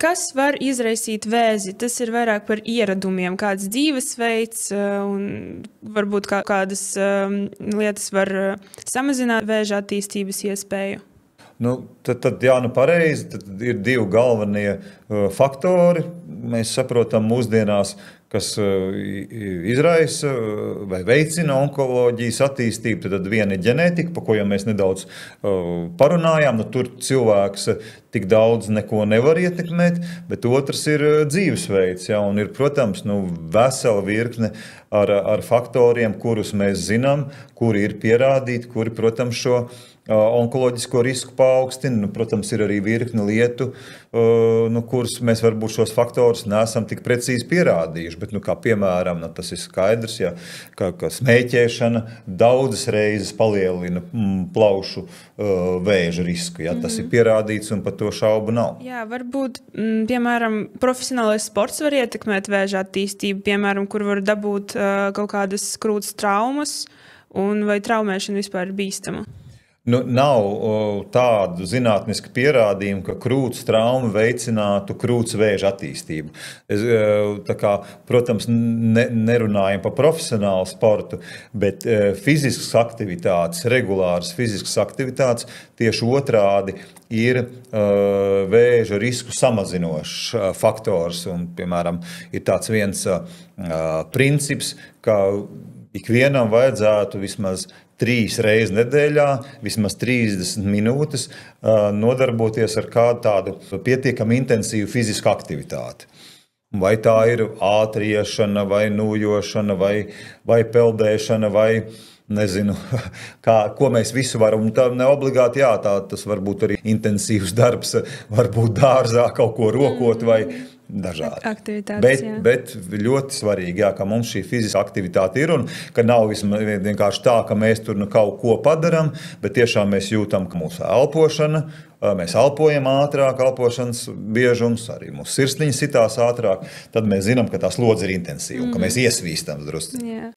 Kas var izraisīt vēzi? Tas ir vairāk par ieradumiem, kāds dzīvesveids un varbūt kādas lietas var samazināt vēža attīstības iespēju. Tad pareizi, tad ir divi galvenie faktori. Mēs saprotam mūsdienās, kas izraisa vai veicina onkoloģijas attīstību. Tad viena ir ģenētika, par ko jau mēs nedaudz parunājām. Tur cilvēks tik daudz neko nevar ietekmēt, bet otrs ir dzīvesveids. Ja? Un ir, protams, vesela virkne ar faktoriem, kurus mēs zinām, kuri ir pierādīti, kuri, protams, šo onkoloģisko risku paaugstina. Protams, ir arī virkne lietu, kuras mēs varbūt šos faktorus neesam tik precīzi pierādījuši. Bet, kā piemēram, tas ir skaidrs, ja, ka smēķēšana daudzas reizes palielina plaušu vēža risku. Ja, tas ir pierādīts un par to šaubu nav. Jā, varbūt, piemēram, profesionālais sports var ietekmēt vēža attīstību, piemēram, kur var dabūt kaut kādas krūts traumas, un vai traumēšana vispār ir bīstama? Nav tādu zinātnisku pierādījumu, ka krūts trauma veicinātu krūts vēža attīstību. Protams, nerunājam par profesionālu sportu, bet fiziskas aktivitātes, regulāras fiziskas aktivitātes tieši otrādi ir vēža risku samazinošs faktors. Un, piemēram, ir tāds viens princips, ka ikvienam vajadzētu vismaz 3 reizes nedēļā, vismaz 30 minūtes nodarboties ar kādu tādu pietiekami intensīvu fizisku aktivitāti. Vai tā ir ātriešana, vai nūjošana, vai peldēšana, vai nezinu, ko mēs visu varam. Tā neobligāti, tas var būt arī intensīvs darbs, varbūt dārzā kaut ko rokot vai dažādi. Bet ļoti svarīgi, ka mums šī fiziska aktivitāte ir un ka nav vienkārši tā, ka mēs tur kaut ko padaram, bet tiešām mēs jūtam, ka mūsu elpošana, mēs elpojam ātrāk, elpošanas biežums, arī mūsu sirsniņa sitās ātrāk, tad mēs zinām, ka tā slodze ir intensīva un ka mēs iesvīstam drusku.